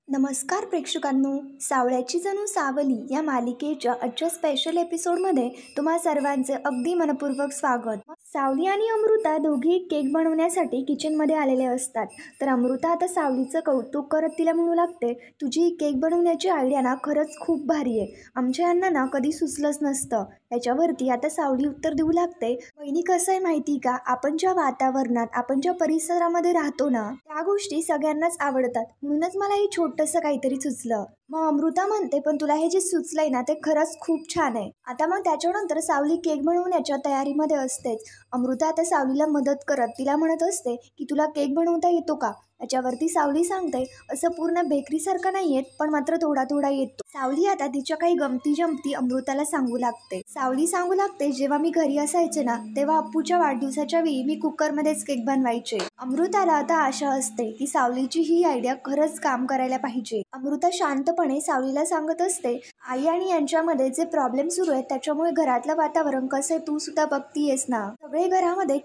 नमस्कार प्रेक्षकांनो, सावळ्याची जणू सावली या मालिकेच्या आजच्या स्पेशल एपिसोडमध्ये तुम्हा सर्वांचे अगदी मनपूर्वक स्वागत. सावली आणि अमृता दोघी केक बनवण्यासाठी किचनमध्ये आलेले असतात. तर अमृता आता सावलीचं कौतुक करत तिला म्हणू लागते, तुझी केक बनवण्याची आयडिया ना खरंच खूप भारी आहे. आमच्या यांना ना कधी सुचलंच नसतं. याच्यावरती आता सावली उत्तर देऊ लागते, वहिनी कसं आहे माहिती का, आपण ज्या वातावरणात आपण ज्या परिसरामध्ये राहतो ना त्या गोष्टी सगळ्यांनाच आवडतात, म्हणूनच मला हे छोटंसं काहीतरी सुचलं. मग अमृता म्हणते, पण तुला हे जे सुचलंय ना ते खरंच खूप छान आहे. आता मग त्याच्यानंतर सावली केक बनवण्याच्या तयारीमध्ये असतेच. अमृता आता सावलीला मदत करत तिला म्हणत असते की तुला केक बनवता येतो का. याच्यावरती सावली सांगते, असं पूर्ण बेकरीसारखं नाही येत, पण मात्र थोडा थोडा येतो. सावली आता तिच्या काही गमती जमती अमृताला सांगू लागते. सावली सांगू लागते, जेव्हा मी घरी असायचे ना तेव्हा अप्पूच्या वाढदिवसाच्या वेळी मी कुकरमध्येच केक बनवायचे. अमृताला आता आशा असते की सावलीची ही आयडिया खरंच काम करायला पाहिजे. अमृता शांतपणे सावलीला सांगत असते, आई आणि यांच्यामध्ये जे प्रॉब्लेम सुरू आहेत त्याच्यामुळे घरातलं वातावरण कसं आहे तू सुद्धा बघतीयेस ना. सगळे घरामध्ये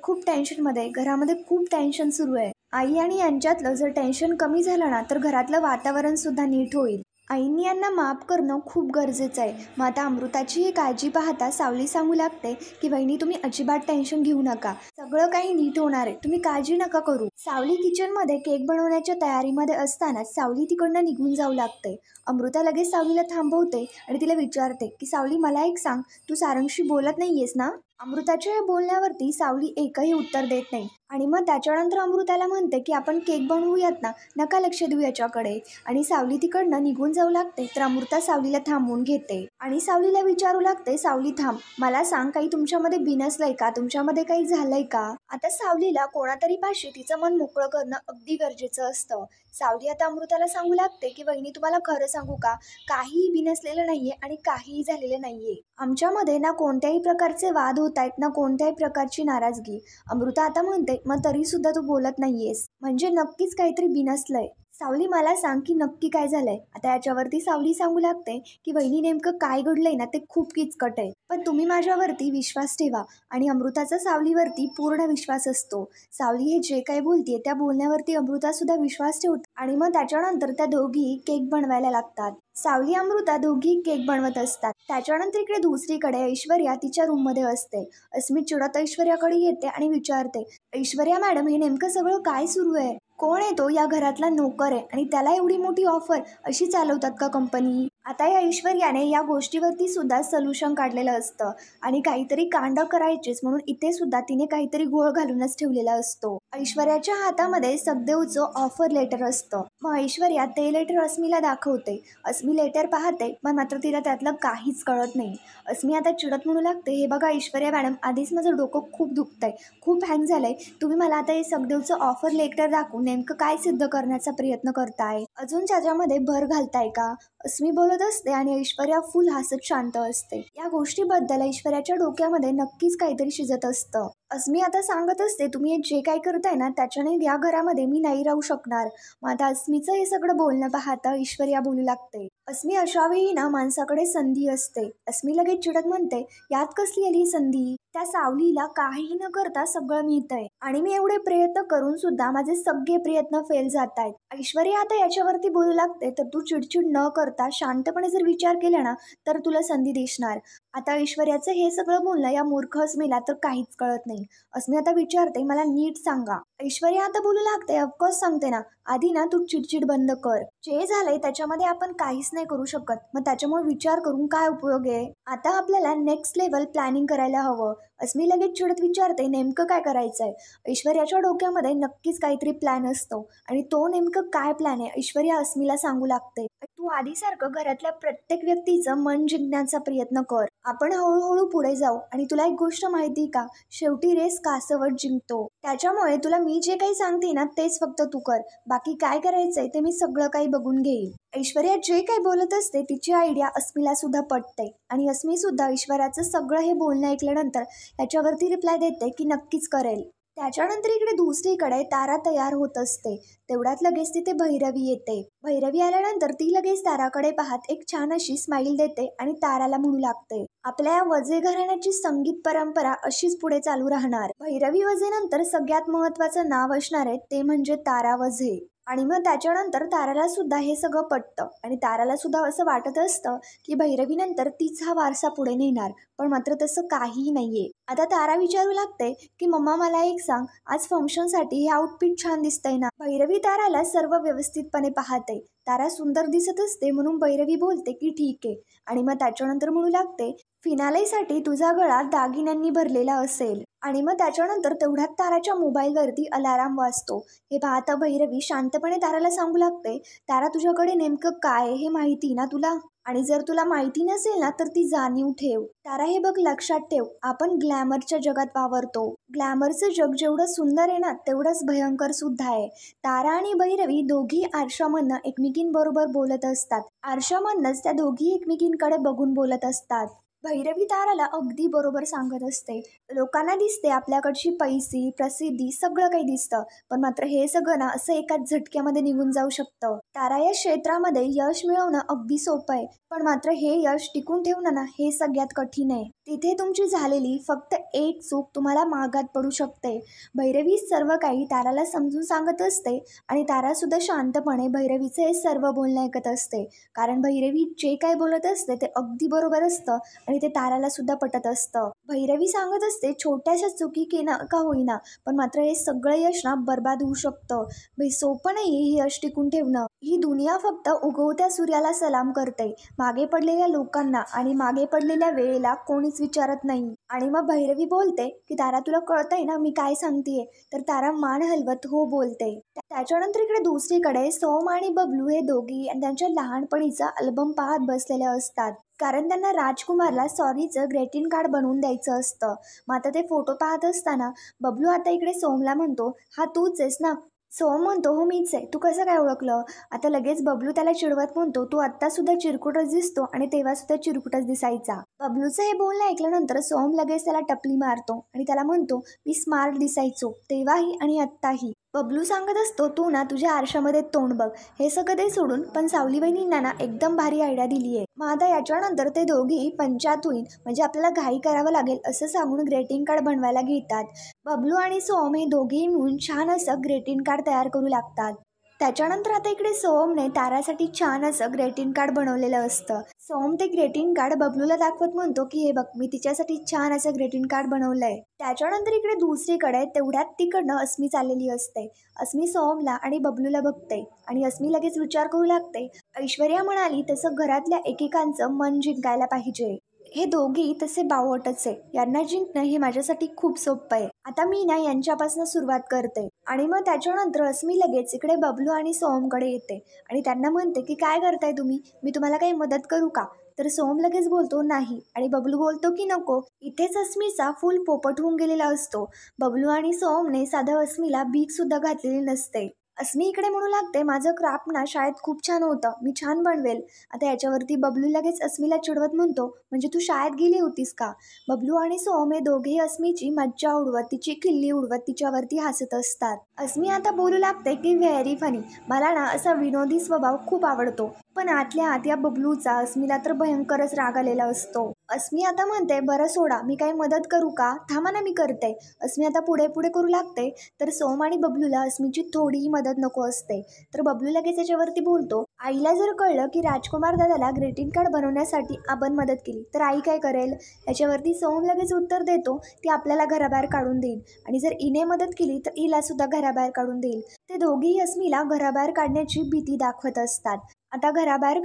खूप टेन्शन सुरू आहे. आई आणि यांच्यातलं जर टेन्शन कमी झालं ना तर घरातलं वातावरण सुद्धा नीट होईल. आईंनी यांना माफ करणं खूप गरजेचं आहे. मग आता अमृताची ही काळजी पाहता सावली सांगू लागते की वहिनी तुम्ही अजिबात टेन्शन घेऊ नका, सगळं काही नीट होणार आहे, तुम्ही काळजी नका करू. सावली किचनमध्ये केक बनवण्याच्या तयारीमध्ये असताना सावली तिकडनं निघून जाऊ लागते. अमृता लगेच सावलीला थांबवते आणि तिला विचारते की सावली मला एक सांग, तू सारंगशी बोलत नाहीयेस ना. अमृताच्या या बोलण्यावरती सावली एकही उत्तर देत नाही आणि मग त्याच्यानंतर अमृताला म्हणते की आपण केक बनवूयात ना, नका लक्ष देऊ याच्याकडे. आणि सावली तिकडनं निघून जाऊ लागते. तर अमृता सावलीला थांबवून घेते आणि सावलीला विचारू लागते, सावली थांब, मला सांग काही तुमच्यामध्ये बिनसलंय का, तुमच्यामध्ये काही झालंय का. आता सावलीला कोणातरी पाशी तिचं मन मोकळं करणं अगदी गरजेचं असतं. सावली आता अमृताला सांगू लागते की वहिनी तुम्हाला खरं सांगू का, काहीही बिनसलेलं नाहीये आणि काहीही झालेलं नाहीये. आमच्यामध्ये ना कोणत्याही प्रकारचे वाद होत आहेत ना कोणत्याही प्रकारची नाराजगी. अमृता आता म्हणते, मग तरी सुद्धा तू बोलत नाहीयेस, म्हणजे नक्कीच काहीतरी बिनसलंय. सावली मला सांग की नक्की काय झालंय. आता याच्यावरती सावली सांगू लागते की वहिनी नेमकं काय घडलंय ना ते खूप किचकट आहे, पण तुम्ही माझ्यावरती विश्वास ठेवा. आणि अमृताचा सावलीवरती पूर्ण विश्वास असतो. सावली हे जे काही बोलते त्या बोलण्यावरती अमृता सुद्धा विश्वास ठेवते आणि मग त्याच्यानंतर त्या दोघी केक बनवायला लागतात. सावली अमृता दोघी केक बनवत असतात. त्याच्यानंतर इकडे दुसरीकडे ऐश्वर्या तिच्या रूममध्ये असते. अस्मी चिडत ऐश्वर्याकडे येते आणि विचारते, ऐश्वर्या मॅडम हे नेमकं सगळं काय सुरू आहे, कोण आहे तो, या घरातला नोकर आहे आणि त्याला एवढी मोठी ऑफर अशी चालवतात का कंपनी. आता या ऐश्वर्याने या गोष्टीवरती सुद्धा सोल्युशन काढलेलं असतं आणि काहीतरी कांड करायचेच म्हणून इथे सुद्धा तिने काहीतरी घोळ घालूनच ठेवलेला असतो. ऐश्वर्याच्या हातामध्ये सगदेवचं ऑफर लेटर असतं. मग ऐश्वर्या ते लेटर अस्मीला दाखवते. अस्मी लेटर पाहते पण मात्र तिला त्यातलं काहीच कळत नाही. अस्मी आता चिडत म्हणू लागते, हे बघा ऐश्वर्या मॅडम, आधीच माझं डोकं खूप दुखतंय, खूप हँग झालंय, तुम्ही मला आता हे सगदेवचं ऑफर लेटर दाखवून नेमकं काय सिद्ध करण्याचा प्रयत्न करताय, अजून त्याच्यामध्ये भर घालताय का. अस्मी बोलत असते आणि ऐश्वर्या फुल हसत शांत असते. या गोष्टीबद्दल ऐश्वर्याच्या डोक्यामध्ये नक्कीच काहीतरी शिजत असतं. अस्मी आता सांगत असते, तुम्ही जे काय करताय ना त्याच्याने या घरामध्ये मी नाही राहू शकणार. मग आता अस्मीचं हे सगळं बोलणं पाहता ऐश्वर्या बोलू लागते. अस्मी अशा वेळी ना माणसाकडे संधी असते. अस्मी लगेच चिडत म्हणते, यात कसली आली संधी, त्या सावलीला काहीही न करता सगळं मिळतंय आणि मी एवढे प्रयत्न करून सुद्धा माझे सगळे प्रयत्न फेल जात आहेत. ऐश्वर्या आता याच्यावरती बोलू लागते, तर तू चिडचिड न करता शांतपणे जर विचार केला ना तर तुला संधी दिसणार. आता ऐश्वर्याचं हे सगळं बोलणं या मूर्ख अस्मीला तर काहीच कळत नाही. अस्मी आता विचारते, मला नीट सांगा. ऐश्वर्या आता बोलू लागते, ऑफकोर्स सांगते ना, आधी ना तू चिडचिड बंद कर, जे झालंय त्याच्यामध्ये आपण काहीच नाही करू शकत, मग त्याच्यामुळे विचार करून काय उपयोग आहे. आता आपल्याला नेक्स्ट लेवल प्लॅनिंग करायला हवं. अस्मी लगेच चिडत विचारते, नेमकं काय करायचंय. ऐश्वर्याच्या डोक्यामध्ये नक्कीच काहीतरी प्लॅन असतो आणि तो नेमकं काय प्लॅन आहे ऐश्वर्या अस्मीला सांगू लागते, तू आधीसारखं घरातल्या प्रत्येक व्यक्तीचं मन जिंकण्याचा प्रयत्न कर, आपण हळूहळू पुढे जाऊ. आणि तुला एक गोष्ट माहिती का, शेवटी रेस कासवट जिंकतो. त्याच्यामुळे तुला मी जे काही सांगते ना तेच फक्त तू कर, बाकी काय करायचंय ते मी सगळं काही बघून घेईल. ऐश्वर्या जे काही बोलत असते तिची आयडिया अस्मीला सुद्धा पटते आणि अस्मी सुद्धा ऐश्वर्याचं सगळं हे बोलणं ऐकल्यानंतर त्याच्यावरती रिप्लाय देते की नक्कीच करेल. त्याच्यानंतर इकडे दुसरीकडे तारा तयार होत असते. तेवढ्यात लगेच तिथे भैरवी येते. भैरवी आल्यानंतर ती लगेच ताराकडे पाहत एक छान अशी स्माइल देते आणि ताराला म्हणू लागते, आपल्या वजे घराण्याची संगीत परंपरा अशीच पुढे चालू राहणार. भैरवी वजेनंतर सगळ्यात महत्वाचं नाव असणार आहे ते म्हणजे तारा वजे. आणि मग त्याच्यानंतर ताराला सुद्धा हे सगळं पटतं आणि ताराला सुद्धा असं वाटत असतं की भैरवीनंतर तीच हा वारसा पुढे नेणार. पण मात्र तसं काहीही नाहीये. आता तारा विचारू लागते की मम्मा मला एक सांग, आज फंक्शनसाठी हे आउटफिट छान दिसतंय ना. भैरवी ताराला सर्व व्यवस्थितपणे पाहते. तारा सुंदर दिसत असते म्हणून भैरवी बोलते की ठीक आहे. आणि मग त्याच्यानंतर म्हणू लागते, फिनालेसाठी तुझा गळा दागिन्यांनी भरलेला असेल. आणि मग त्याच्यानंतर तेवढ्यात ताराच्या मोबाईलवरती अलाराम वाजतो. हे पाहता भैरवी शांतपणे ताराला सांगू लागते, तारा तुझ्याकडे नेमकं काय आहे हे माहिती ना तुला? आणि जर तुला माहिती नसेल ना तर ती जाणीव ठेव. तारा हे बघ लक्षात ठेव, आपण ग्लॅमरच्या जगात वावरतो. ग्लॅमरचं जग जेवढं सुंदर आहे ना तेवढंच भयंकर सुद्धा आहे. तारा आणि भैरवी दोघी आरशामधनं एकमेकींबरोबर बोलत असतात. आरशामधनंच त्या दोघी एकमेकींकडे बघून बोलत असतात. भैरवी ताराला अगदी बरोबर सांगत असते. लोकांना दिसते आपल्याकडची पैसी प्रसिद्धी सगळं काही दिसतं, पण मात्र हे सगळं ना असं एकाच झटक्यामध्ये निघून जाऊ शकतं. तारा या क्षेत्रामध्ये यश मिळवणं अगदी सोपं आहे, पण मात्र हे यश टिकून ठेवणं ना हे सगळ्यात कठीण आहे. तिथे तुमची झालेली फक्त एक चूक तुम्हाला मागात पडू शकते. भैरवी सर्व काही ताराला समजून सांगत असते आणि तारा सुद्धा शांतपणे भैरवीचे हे सर्व बोलणं ऐकत असते. कारण भैरवी जे काय बोलत असते ते अगदी बरोबर असतं आणि ते ताराला सुद्धा पटत असतं. भैरवी सांगत असते, छोट्याशा चुकी केलं का होईना, पण मात्र हे सगळं यश ना बर्बाद होऊ शकतं. सोपं नाही हे यश टिकून ठेवणं. ही दुनिया फक्त उगवत्या सूर्याला सलाम करते. मागे पडलेल्या लोकांना आणि मागे पडलेल्या वेळेला कोणीच विचारत नाही. आणि मग भैरवी बोलते की तारा तुला कळतंय ना मी काय सांगतेय? तर तारा मान हलवत हो बोलते. त्याच्यानंतर इकडे दुसरीकडे सोम आणि बबलू हे दोघी त्यांच्या लहानपणीचा अल्बम पाहत बसलेले असतात. कारण त्यांना राजकुमारला सॉरीचं ग्रीटिंग कार्ड बनवून द्यायचं असतं. मग आता ते फोटो पाहत असताना बबलू आता इकडे सोमला म्हणतो, हा तूच आहेस ना? सोम म्हणतो, हो मीच आहे. तू कसं काय ओळखलं? आता लगेच बबलू त्याला चिडवत म्हणतो, तू आत्ता सुद्धा चिरकुटच दिसतो आणि तेव्हा सुद्धा चिरकुटच दिसायचा. बबलूचं हे बोलणं ऐकल्यानंतर सोम लगेच त्याला टपली मारतो आणि त्याला म्हणतो, मी स्मार्ट दिसायचो तेव्हाही आणि आत्ताही. बबलू सांगत असतो, तू ना तुझ्या आरशामध्ये तोंड बघ. हे सगळं ते सोडून पण सावली वहिनींना ना एकदम भारी आयडिया दिली आहे. मग आता याच्यानंतर ते दोघी पंचायत होईल म्हणजे आपल्याला घाई करावं लागेल असं सांगून ग्रीटिंग कार्ड बनवायला घेतात. बबलू आणि सोम हे दोघेही मिळून छान असं ग्रीटिंग कार्ड तयार करू लागतात. त्याच्यानंतर आता इकडे सोमने तारासाठी छान असं ग्रीटिंग कार्ड बनवलेलं असतं. सोम ते ग्रीटिंग कार्ड बबलूला दाखवत म्हणतो की हे बघ मी तिच्यासाठी छान असं ग्रीटिंग कार्ड बनवलंय. त्याच्यानंतर इकडे दुसरीकडे तेवढ्यात तिकडनं अस्मी चाललेली असते. अस्मी सोमला आणि बबलूला बघते आणि अस्मी लगेच विचार करू लागते, ऐश्वर्या म्हणाली तसं घरातल्या एकेकांचं मन जिंकायला पाहिजे. हे दोघी तसे बावटच आहे. यांना जिंकणं हे माझ्यासाठी खूप सोपं आहे. आता मी ना यांच्यापासून सुरुवात करते. आणि मग त्याच्यानंतर अस्मी लगेच इकडे बबलू आणि सोमकडे येते आणि त्यांना म्हणते की काय करताय तुम्ही? मी तुम्हाला काही मदत करू का? तर सोम लगेच बोलतो नाही आणि बबलू बोलतो की नको. इथेच अस्मीचा फुल पोपट होऊन गेलेला असतो. बबलू आणि सोमने साधं अस्मीला भीक सुद्धा घातलेली नसते. अस्मी इकडे म्हणू लागते, माझं क्राफ्ट ना शाळेत खूप छान होतं, मी छान बनवेल. आता याच्यावरती बबलू लगेच अस्मीला चिडवत म्हणतो, म्हणजे तू शाळेत गेली होतीस का? बबलू आणि सोम हे दोघेही अस्मीची मज्जा उडवत तिची खिल्ली उडवत तिच्यावरती हसत असतात. अस्मी आता बोलू लागते की व्हेरी फनी, मला ना असा विनोदी स्वभाव खूप आवडतो. पण आतल्या आत या बबलूचा अस्मीला तर भयंकरच राग आलेला असतो. अस्मी आता म्हणते, बरं सोडा, मी काही मदत करू का? थांबा ना मी करते. अस्मी आता पुढे पुढे करू लागते तर सोम आणि बबलूला अस्मीची थोडीही मदत नको असते. तर बबलू लगेच याच्यावरती बोलतो, आईला जर कळलं की राजकुमार दादाला ग्रीटिंग कार्ड बनवण्यासाठी आपण मदत केली तर आई काय करेल? याच्यावरती सोम लगेच उत्तर देतो, ती आपल्याला घराबाहेर काढून देईल आणि जर इने मदत केली तर हिला सुद्धा घराबाहेर काढून देईल. ते दोघेही अस्मीला घराबाहेर काढण्याची भीती दाखवत असतात. आता घराबाहेर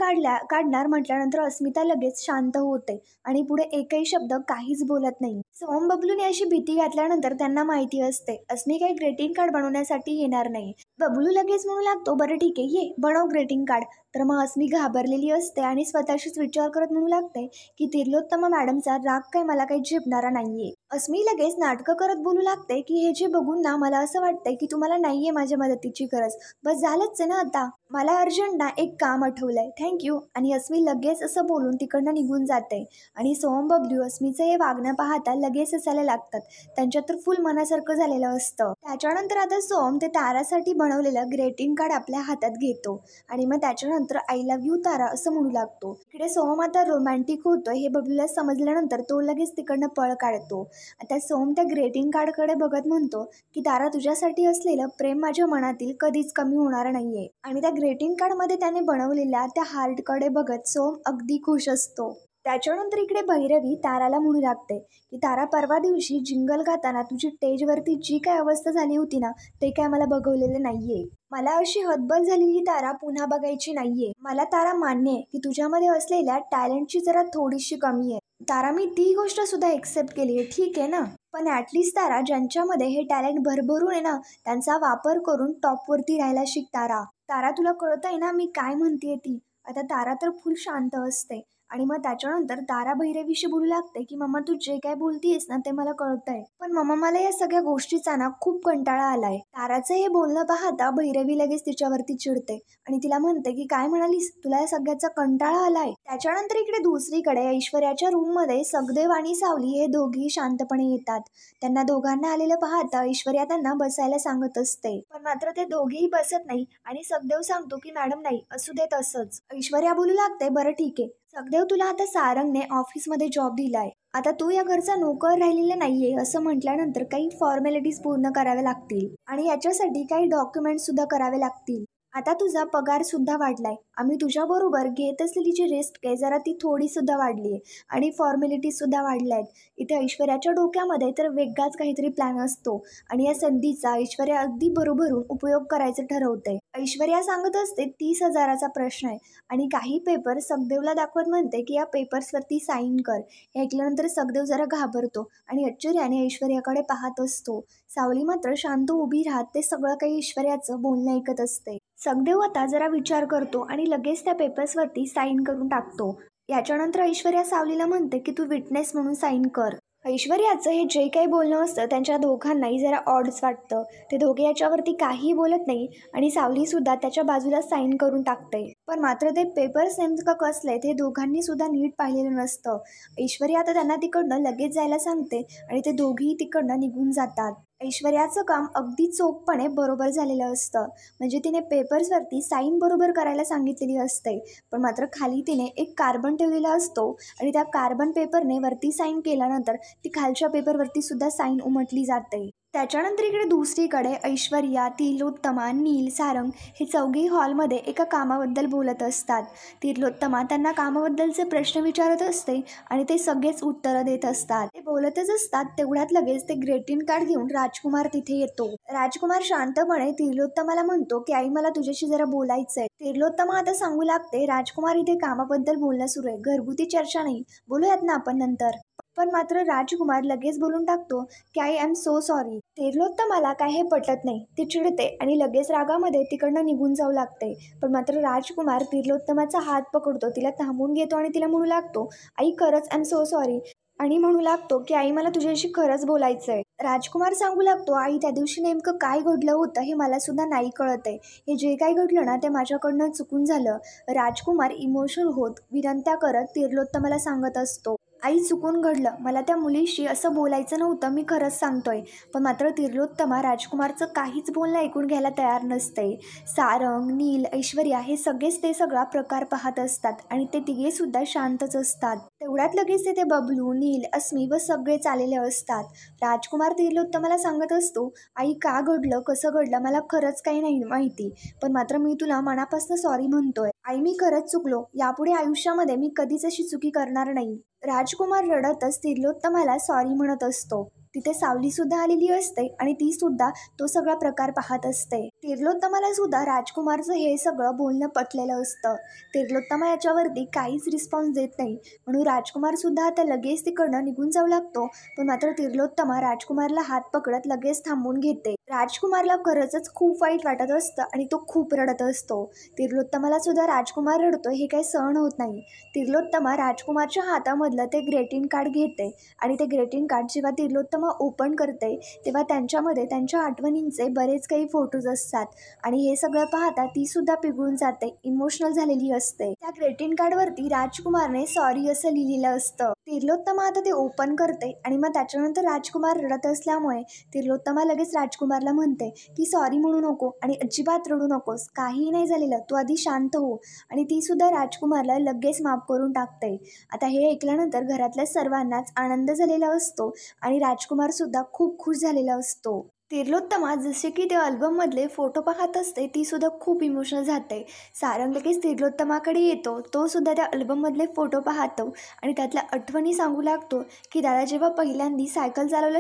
काढणार म्हटल्यानंतर अस्मिता लगेच शांत होते आणि पुढे एकही शब्द काहीच बोलत नाही. सोम बबलूने अशी भीती घातल्यानंतर त्यांना माहिती असते अस्मी काही ग्रीटिंग कार्ड बनवण्यासाठी येणार नाही. बबलू लगेच म्हणू लागतो, बरं ठीक आहे, ये बनव ग्रीटिंग कार्ड. तर मग अस्मी घाबरलेली असते आणि स्वतःशीच विचार करत म्हणू लागते की तिर्लोत्तमा मॅडमचा राग काय मला काही झेपणारा नाहीये. अस्मी लगेच नाटकं करत बोलू लागते की हे जे बघून ना मला असं वाटतंय की तुम्हाला नाहीये माझ्या मदतीची गरज. बस झालंच आहे ना आता. मला अर्जंट ना एक काम आठवलंय, थँक्यू. आणि अस्मी लगेच असं बोलून तिकडनं निघून जाते. आणि सोहम बबलू अस्मीचं हे वागणं पाहता लगेच हसायला लागतात. त्यांच्यात तर फुल मनासारखं झालेलं असतं. त्याच्यानंतर आता सोहम ते तारासाठी बनवलेलं ग्रेटिंग कार्ड आपल्या हातात घेतो आणि मग त्याच्यानंतर आय लव्ह यू तारा असं म्हणू लागतो. इकडे सोहम आता रोमॅन्टिक होतोय हे बबलूला समजल्यानंतर तो लगेच तिकडनं पळ काढतो. आता सोहम त्या ग्रेटिंग कार्डकडे बघत म्हणतो की तारा, तुझ्यासाठी असलेलं प्रेम माझ्या मनातील कधीच कमी होणार नाहीये. आणि त्या ग्रेटिंग कार्डमध्ये त्याने बनवलेल्या त्या हार्टकडे बघत सोहम अगदी खुश असतो. त्याच्यानंतर इकडे भैरवी ताराला म्हणू लागते की तारा, परवा दिवशी जिंगल गाताना तुझी स्टेजवरती जी काय अवस्था झाली होती ना, ते काय मला बघवलेलं नाहीये. मला अशी हतबल झालेली तारा पुन्हा बघायची नाहीये. मला तारा मान्य आहे की तुझ्यामध्ये असलेल्या टॅलेंटची जरा थोडीशी कमी आहे. तारा, मी ती गोष्ट सुद्धा एक्सेप्ट केली आहे, ठीक आहे ना. पण ॲटलिस्ट तारा, ज्यांच्यामध्ये हे टॅलेंट भरभरून आहे ना, त्यांचा वापर करून टॉपवरती राहायला शिक तारा. तारा, तुला कळतंय ना मी काय म्हणतेय ती. आता तारा तर फुल शांत असते. आणि मग त्याच्यानंतर तारा भैरवीशी बोलू लागते की मम्मा, तू जे काय बोलतीयस ना ते मला कळतंय, पण मम्मा मला या सगळ्या गोष्टीचा ना खूप कंटाळा आलाय. ताराचं हे बोलणं पाहता भैरवी लगेच तिच्यावरती चिडते आणि तिला म्हणते की काय म्हणालीस, तुला या सगळ्याचा कंटाळा आलाय. त्याच्यानंतर इकडे दुसरीकडे ऐश्वर्याच्या रूम मध्ये सगदेव आणि सावली हे दोघी शांतपणे येतात. त्यांना दोघांना आलेलं पाहता ऐश्वर्या त्यांना बसायला सांगत असते, पण मात्र ते दोघेही बसत नाही आणि सगदेव सांगतो की मॅडम नाही, असू देत असंच. ऐश्वर्या बोलू लागते, बरं ठीक आहे सगदेव, तुला आता सारंगने ऑफिसमध्ये जॉब दिलाय, आता तू या घरचा नोकर राहिलेला नाहीये असं म्हटल्यानंतर काही फॉर्मॅलिटीज पूर्ण कराव्या लागतील आणि याच्यासाठी काही डॉक्युमेंट सुद्धा करावे लागतील. आता तुझा पगार सुद्धा वाढलाय, आम्ही तुझ्याबरोबर घेत असलेली जी रिस्क आहे जरा ती थोडी सुद्धा वाढली आहे आणि फॉर्मॅलिटीज सुद्धा वाढल्या आहेत. इथे ऐश्वर्याच्या डोक्यामध्ये तर वेगळाच काहीतरी प्लॅन असतो आणि या संधीचा ऐश्वर्या अगदी भरभरून उपयोग करायचं ठरवते. ऐश्वर्या सांगत असते 30,000चा प्रश्न आहे आणि काही पेपर सगदेवला दाखवत म्हणते की या पेपर्सवरती साईन कर. हे ऐकल्यानंतर सगदेव जरा घाबरतो आणि आश्चर्याने ऐश्वर्याकडे पाहत असतो. सावली मात्र शांत उभी राहत ते सगळं काही ऐश्वर्याचं बोलणं ऐकत असते. सगदेव आता जरा विचार करतो आणि लगेच त्या पेपर्सवरती साईन करून टाकतो. याच्यानंतर ऐश्वर्या सावलीला म्हणते की तू विटनेस म्हणून साईन कर. ऐश्वर्याचं हे जे काही बोलणं असतं त्यांच्या दोघांनाही जरा ऑडच वाटतं. ते दोघे याच्यावरती काहीही बोलत नाही आणि सावलीसुद्धा त्याच्या बाजूला साईन करून टाकते. पण मात्र ते पेपर्स नेमकं कसले ते दोघांनी सुद्धा नीट पाहिलेलं नसतं. ऐश्वर्या आता त्यांना तिकडनं लगेच जायला सांगते आणि ते दोघेही तिकडनं निघून जातात. ऐश्वर्याचं काम अगदी चोखपणे बरोबर झालेलं असतं. म्हणजे तिने पेपर्सवरती साईन बरोबर करायला सांगितलेली असते, पण मात्र खाली तिने एक कार्बन ठेवलेला असतो आणि त्या कार्बन पेपरने वरती साईन केल्यानंतर ती खालच्या पेपरवरती सुद्धा साईन उमटली जाते. त्याच्यानंतर इकडे दुसरीकडे ऐश्वर्या, तिलोत्तमा, नील, सारंग हे चौघी हॉलमध्ये एका कामाबद्दल बोलत असतात. तिलोत्तमा त्यांना कामाबद्दलचे प्रश्न विचारत असते आणि ते सगळेच उत्तरं देत असतात. ते बोलतच असतात तेवढ्यात लगेच ते ग्रेटिंग कार्ड घेऊन राजकुमार तिथे येतो. राजकुमार शांतपणे तिलोत्तमाला म्हणतो की आई, मला तुझ्याशी जरा बोलायचंय. तिलोत्तमा आता सांगू लागते, राजकुमार इथे कामाबद्दल बोलणं सुरू आहे, घरगुती चर्चा नाही, बोलूयात ना आपण नंतर. पण मात्र राजकुमार लगेच बोलून टाकतो की आय एम सो सॉरी. तिलोत्तमाला काय हे पटत नाही, ती चिडते आणि लगेच रागामध्ये तिकडनं निघून जाऊ लागते. पण मात्र राजकुमार तिलोत्तमाचा हात पकडतो, तिला थांबून घेतो आणि तिला म्हणू लागतो, आई खरंच आय एम सो सॉरी. आणि म्हणू लागतो की आई, मला तुझ्याशी खरंच बोलायचंय. राजकुमार सांगू लागतो, आई त्या दिवशी नेमकं काय घडलं होतं हे मला सुद्धा नाही कळत आहे. हे जे काय घडलं ना ते माझ्याकडनं चुकून झालं. राजकुमार इमोशनल होत विनंत्या करत तिलोत्तमाला सांगत असतो, आई चुकून घडलं, मला त्या मुलीशी असं बोलायचं नव्हतं, मी खरंच सांगतोय. पण मात्र तिलोत्तमा राजकुमारचं काहीच बोलणं ऐकून घ्यायला तयार नसते. सारंग, नील, ऐश्वर्या हे सगळेच ते सगळा प्रकार पाहत असतात आणि ते तिघे सुद्धा शांतच असतात. तेवढ्यात लगेच ते बबलू, नील, अस्मी व सगळेच आलेले असतात. राजकुमार तिलोत्तमाला सांगत असतो, आई का घडलं, कसं घडलं मला खरंच काही नाही माहिती, पण मात्र मी तुला मनापासून सॉरी म्हणतोय. आई मी खरंच चुकलो, यापुढे आयुष्यामध्ये मी कधीच अशी चुकी करणार नाही. राजकुमार रडतच तिलोत्तमाला सॉरी म्हणत असतो. तिथे सावली सुद्धा आलेली असते आणि ती सुद्धा तो सगळा प्रकार पाहत असते. तिलोत्तमाला सुद्धा राजकुमारचं हे सगळं बोलणं पटलेलं असतं. तिलोत्तमा याच्यावरती काहीच रिस्पॉन्स देत नाही म्हणून राजकुमार सुद्धा आता लगेच तिकडनं निघून जाऊ लागतो. पण मात्र तिलोत्तमा राजकुमारला हात पकडत लगेच थांबून घेते. राजकुमारला खरंच खूप वाईट वाटत असतं आणि तो खूप रडत असतो. तिर्लोत्तमाला सुद्धा राजकुमार रडतोय हे काही सहन होत नाही. तिर्लोत्तमा राजकुमारच्या हातामधलं ते ग्रीटिंग कार्ड घेते आणि ते ग्रीटिंग कार्ड जेव्हा तिर्लोत्तमा ओपन करते तेव्हा त्यांच्यामध्ये त्यांच्या आठवणींचे बरेच काही फोटोज असतात आणि हे सगळं पाहता ती सुद्धा पिघळून जाते, इमोशनल झालेली असते. त्या ग्रीटिंग कार्डवरती राजकुमारने सॉरी असं लिहिलेलं असतं. तिर्लोत्तमा आता ते ओपन करते आणि मग त्याच्यानंतर राजकुमार रडत असल्यामुळे तिर्लोत्तमा लगेच राजकुमारला म्हणते की सॉरी म्हणू नको आणि अजिबात रडू नकोस, काहीही नाही झालेलं, तू आधी शांत हो. आणि ती सुद्धा राजकुमारला लगेच माफ करून टाकते. आता हे ऐकल्यानंतर घरातल्या सर्वांनाच आनंद झालेला असतो आणि राजकुमार सुद्धा खूप खुश झालेला असतो. तिर्लोत्तमा जसे की ते अल्बममधले फोटो पाहत असते ती सुद्धा खूप इमोशनल जाते. सारंग लगेच तिर्लोत्तमाकडे येतो, तो सुद्धा त्या अल्बममधले फोटो पाहतो आणि त्यातल्या आठवणी सांगू लागतो की दादा जेव्हा पहिल्यांदा सायकल चालवायला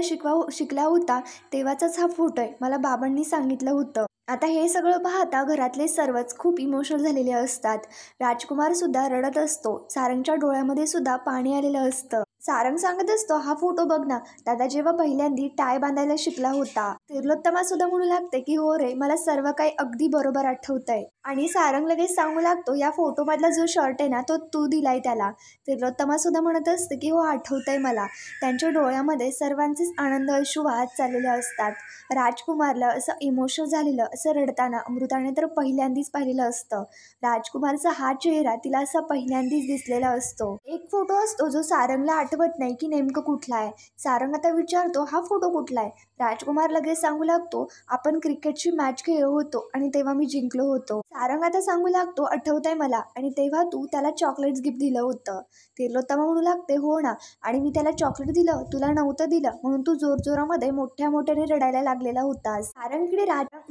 शिकला होता तेव्हाचाच हा फोटो आहे, मला बाबांनी सांगितलं होतं. आता हे सगळं पाहता घरातले सर्वच खूप इमोशनल झालेले असतात. राजकुमार सुद्धा रडत असतो, सारंगच्या डोळ्यामध्ये सुद्धा पाणी आलेलं असतं. सारंग सांगत असतो, हा फोटो बघ ना, दादा जेव्हा पहिल्यांदा टाय बांधायला शिकला होता. तिर्लोत्तमा सुद्धा म्हणू लागते की हो रे, मला सर्व काही अगदी बरोबर आठवतंय. आणि सारंग लगेच सांगू लागतो, या फोटो मधला जो शर्ट आहे ना तो तू दिलाय त्याला. तिर्लोत्तमा सुद्धा म्हणत असते की हो आठवतंय मला. त्यांच्या डोळ्यामध्ये सर्वांचेच आनंद अश्रू वाहत चाललेले असतात. राजकुमारला असं इमोशनल झालेलं असं रडताना अमृताने तर पहिल्यांदाच पाहिलेलं असतं. राजकुमारचा हा चेहरा तिला असा पहिल्यांदाच दिसलेला असतो. एक फोटो असतो जो सारंगला आठवत नाही की नेमकं कुठला आहे. सारंग आता विचारतो, हा फोटो कुठला आहे. राजकुमार लगेच सांगू लागतो, आपण क्रिकेटची मॅच खेळलो होतो आणि तेव्हा मी जिंकलो होतो. सारंग आता सांगू लागतो, आठवतंय मला, आणि तेव्हा तू त्याला चॉकलेट्स गिफ्ट दिलं होतं. तिर्लोत्तमा म्हणू लागते, हो ना, आणि मी त्याला चॉकलेट दिलं, तुला नव्हतं दिलं, म्हणून तू जोरजोरामध्ये मोठ्याने रडायला लागलेला होतास.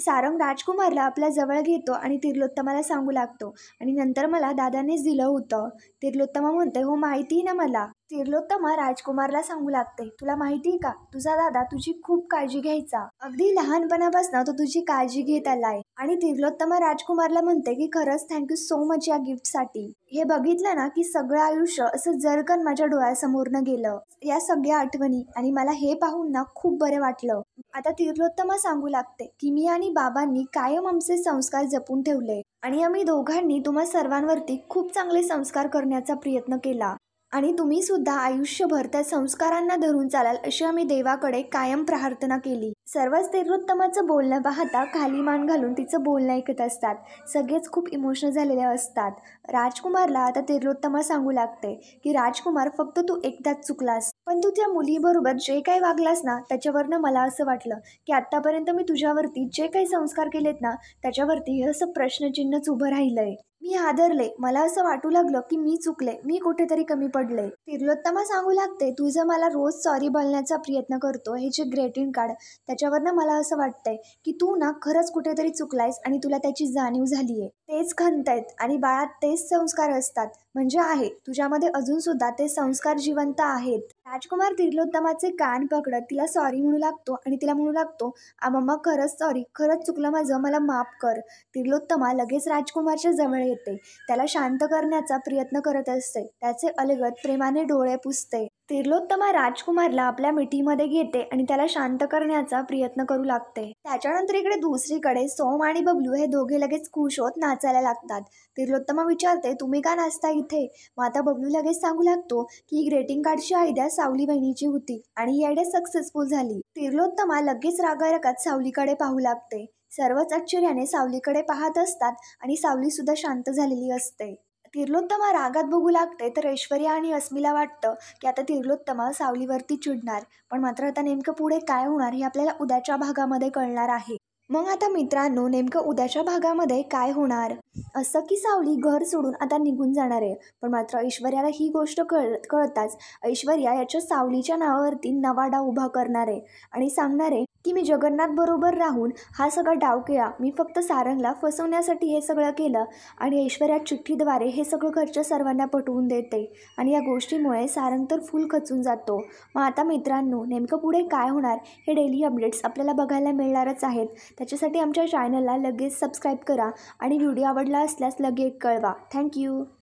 सारंग राजकुमारला आपल्या जवळ घेतो आणि तिर्लोत्तमाला सांगू लागतो, आणि नंतर मला दादानेच दिलं होतं. तिर्लोत्तमा म्हणते, हो माहिती ना मला. तिर्लोत्तमा राजकुमारला सांगू लागते, तुला माहिती का, तुझा दादा तुझी खूप काळजी घ्यायचा, अगदी लहानपणापासून तो तुझी काळजी घेत आलाय. आणि तिर्लोत्तमा राजकुमारला म्हणते की खरंच थँक्यू सो मच या गिफ्टसाठी. हे बघितलं ना की सगळं आयुष्य असं जरकन माझ्या डोळ्यासमोरनं गेलं, या सगळ्या आठवणी, आणि मला हे पाहून ना खूप बरं वाटलं. आता तिर्लोत्तमा सांगू लागते की मी आणि बाबांनी कायम आमचे संस्कार जपून ठेवले आणि आम्ही दोघांनी तुम्हा सर्वांवरती खूप चांगले संस्कार करण्याचा प्रयत्न केला आणि तुम्ही सुद्धा आयुष्यभर त्या संस्कारांना धरून चालाल अशी आम्ही देवाकडे कायम प्रार्थना केली. सर्वच तिर्लोत्तमाचं बोलणं पाहता खाली मान घालून तिचं बोलणं ऐकत असतात. सगळेच खूप इमोशनल झालेले असतात. राजकुमारला आता तिर्लोत्तमा सांगू लागते की राजकुमार, फक्त तू एकदाच चुकलास, पण तू त्या मुलीबरोबर जे काही वागलास ना त्याच्यावरनं मला असं वाटलं की आत्तापर्यंत मी तुझ्यावरती जे काही संस्कार केलेत ना त्याच्यावरती हे असं प्रश्नचिन्हच उभं राहिलंय. मी हादरले, मला असं वाटू लागलं की मी चुकले, मी कुठेतरी कमी पडले. तिर्लोत्तमा सांगू लागते, तू जर मला रोज सॉरी बोलण्याचा प्रयत्न करतो, हे जे ग्रीटिंग कार्ड, त्याच्यावरनं मला असं वाटतंय की तू ना खरंच कुठेतरी चुकलायस आणि तुला त्याची जाणीव झालीये. तेच खंत आणि बाळात तेच संस्कार असतात, म्हणजे आहे तुझ्यामध्ये अजून सुद्धा ते संस्कार जिवंत आहेत. राजकुमार तिर्लोत्तमाचे कान पकडत तिला सॉरी म्हणू लागतो आणि तिला म्हणू लागतो, मम्मा खरंच सॉरी, खरंच चुकलं माझं, मला माफ कर. तिर्लोत्तमा लगेच राजकुमारच्या जवळ येते, त्याला शांत करण्याचा प्रयत्न करत असते, त्याचे अलगद प्रेमाने डोळे पुसते. तिर्लोत्तमा राजकुमारला आपल्या मिठीमध्ये घेते आणि त्याला शांत करण्याचा प्रयत्न करू लागते. त्याच्यानंतर इकडे दुसरीकडे सोम आणि बबलू हे दोघे लगेच खुश होत नाचायला लागतात. तिर्लोत्तमा विचारते, तुम्ही का नाचता इथे. मग आता बबलू लगेच सांगू लागतो की ग्रीटिंग कार्डची आयडिया सावली बहिणीची होती आणि ही आयडिया सक्सेसफुल झाली. तिर्लोत्तमा लगेच रागारागात सावलीकडे पाहू लागते. सर्वच आश्चर्याने सावलीकडे पाहत असतात आणि सावली सुद्धा शांत झालेली असते. तिर्लोत्तमा रागात बघू लागते तर ऐश्वर्या आणि अस्मीला वाटतं की आता तिर्लोत्तमा सावलीवरती चिडणार, पण मात्र आता नेमकं पुढे काय होणार हे आपल्याला उद्याच्या भागामध्ये कळणार आहे. मग आता मित्रांनो, नेमकं उद्याच्या भागामध्ये काय होणार. असं की सावली घर सोडून आता निघून जाणार आहे, पण मात्र ऐश्वर्याला ही गोष्ट कळताच ऐश्वर्या याच्या सावलीच्या नावावरती नवा डाव उभा करणार आहे आणि सांगणार आहे की मी जगन्नाथ बरोबर राहून हा सगळा डाव केला, मी फक्त सारंगला फसवण्यासाठी हे सगळं केलं, आणि ऐश्वर्या चिठ्ठीद्वारे हे सगळं घरच्या सर्वांना पटवून देते आणि या गोष्टीमुळे सारंग तर फुल खचून जातो. मग आता मित्रांनो, नेमकं पुढे काय होणार हे डेली अपडेट्स आपल्याला बघायला मिळणारच आहेत. त्याच्यासाठी आमच्या चॅनलला लगेच सबस्क्राईब करा आणि व्हिडिओ आवडला असल्यास लगेच कळवा. थँक्यू.